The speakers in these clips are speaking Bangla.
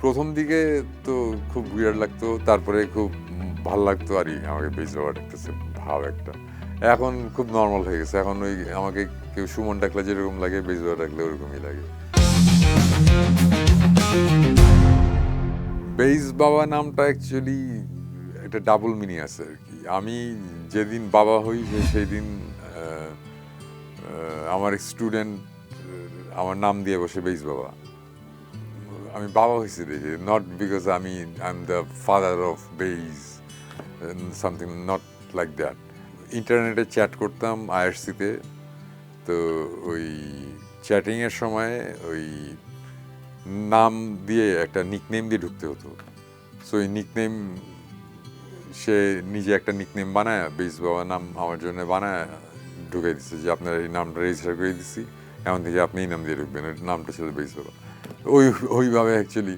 প্রথম দিকে তো খুব উইয়ার্ড লাগতো, তারপরে খুব ভাল লাগতো আরই আমাকে বেস বাবা ডাকতেছে ভাব একটা। এখন খুব নরমাল হয়ে গেছে। এখন ওই আমাকে কেউ সুমন ডাকলে যেরকম লাগে বেস বাবা ডাকলে ওরকমই লাগে। বেইস বাবা নামটা অ্যাকচুয়ালি একটা ডাবল মিনিং আছে আরকি। আমি যেদিন বাবা হই সেইদিন আ আ আমার স্টুডেন্ট আমার নাম দিয়ে বসে বেইস বাবা। আমি বাবা হইছি দেখে, not because I am the father of base something not like that. ইন্টারনেটে চ্যাট করতাম আইআরসিতে। তো ওই চ্যাটিং এর সময় ওই নাম দিয়ে একটা নিকনেম দিয়ে ঢুকতে হতো। সো এই নিকনেম সে নিজে একটা নিকনেম বানায় বেইস বাবা নাম আমার জন্য বানায় ঢুকাই দিচ্ছে যে আপনার এই নামটা রেজিস্টার করে দিচ্ছি, এখন থেকে আপনি এই নাম দিয়ে ঢুকবেন। ওই নামটা ছিল বেইস বাবা। ওইভাবে অ্যাকচুয়ালি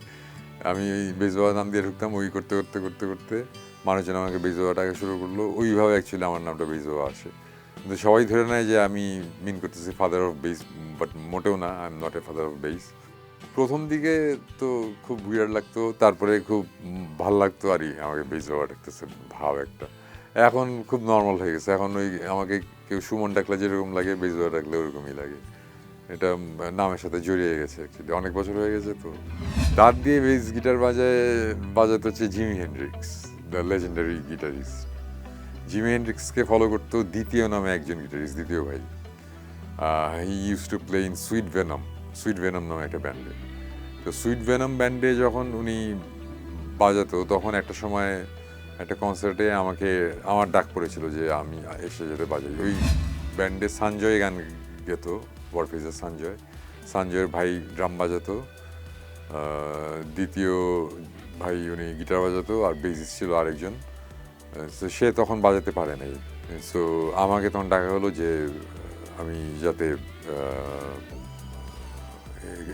আমি এই বেইস বাবা নাম দিয়ে ঢুকতাম। ওই করতে করতে করতে করতে মানুষজন আমাকে বেইস বাবা ডাকা শুরু করলো। ওইভাবে অ্যাকচুয়ালি আমার নামটা বেইস বাবা আসে। কিন্তু সবাই ধরে নেয় যে আমি মিন করতেছি ফাদার অফ বেইস, বাট মোটেও না, I am not a father of base. প্রথম দিকে তো খুব উইয়ার্ড লাগতো, তারপরে খুব ভাল লাগতো আরই আমাকে বেইস বাবা ডাকতেছে ভাব একটা। এখন খুব নরমাল হয়ে গেছে। এখন ওই আমাকে কেউ সুমন ডাকলে যেরকম লাগে বেইস বাবা ডাকলে ওরকমই লাগে। এটা নামের সাথে জড়িয়ে গেছে অ্যাকচুয়ালি, অনেক বছর হয়ে গেছে তো। দাঁত দিয়ে বেস গিটার বাজাতো হচ্ছে Jimi Hendrix, the legendary guitarist. Jimi হেন্ড্রিক্সকে ফলো করতো দ্বিতীয় নামে একজন গিটারিস্ট, দ্বিতীয় ভাই। He use to play in Sweet Venom নামে একটা ব্যান্ডে। তো সুইট ভেনম ব্যান্ডে যখন উনি বাজাতো তখন একটা সময় একটা কনসার্টে আমার ডাক পড়েছিল যে আমি এসে যেতে বাজাই। ওই ব্যান্ডে সঞ্জয় গান গেতো, ওয়ারফেজের সঞ্জয়ের ভাই ড্রাম বাজাতো, দ্বিতীয় ভাই উনি গিটার বাজাতো, আর বেসিস ছিল আরেকজন। সো সে তখন বাজাতে পারে নাই। সো আমাকে তখন ডাকা হলো যে আমি যাতে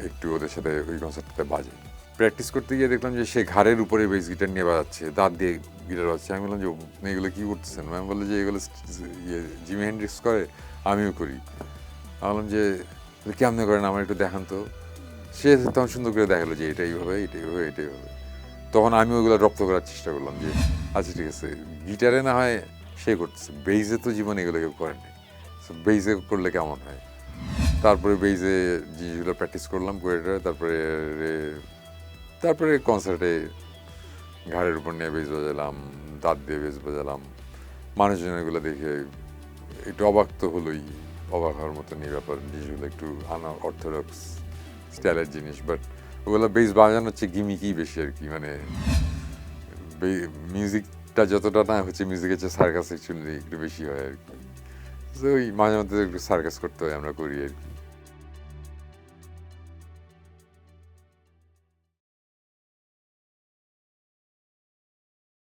একটু ওদের সাথে ওই কনসার্টটাতে বাজাই। প্র্যাকটিস করতে গিয়ে দেখলাম যে সে ঘাড়ের উপরে বেস গিটার নিয়ে বাজাচ্ছে, দাঁত দিয়ে গিটার বাজাচ্ছে। আমি বললাম যে এগুলো কী করতেছেন? ম্যাম বললো যে এগুলো জিমি হেন্ড্রিক্স করে, আমিও করি। আমি বললাম যে কেমনে করেন আমার একটু দেখান তো। সে তখন সুন্দর করে দেখালো যে এটাই হবে, এটাই হবে, এটাই হবে। তখন আমি ওগুলো রপ্ত করার চেষ্টা করলাম যে আচ্ছা ঠিক আছে, গিটারে না হয় সে করতেছে, বেইজে তো জীবনে এগুলো কেউ করেনি, বেইজে করলে কেমন হয়। তারপরে বেইজে জিনিসগুলো প্র্যাকটিস করলাম করে তারপরে তারপরে কনসার্টে ঘাড়ের উপর নিয়ে বেস বাজালাম, দাঁত দিয়ে বেস বাজালাম। মানুষজন এগুলো দেখে একটু অবাক তো হলোই, অবাক হওয়ার মতন এই ব্যাপার। জিনিসগুলো একটু আনঅর্থোডক্স স্টাইলের জিনিস, বাট ওগুলো বেস বাজানো হচ্ছে গিমিকি বেশি আর কি। মানে মিউজিকটা যতটা না হচ্ছে, মিউজিকের চেয়ে সার্কাস অ্যাকচুয়ালি একটু বেশি হয় আর কি। ওই মাঝে মধ্যে একটু সার্কাস করতে হয়, আমরা করি আর কি।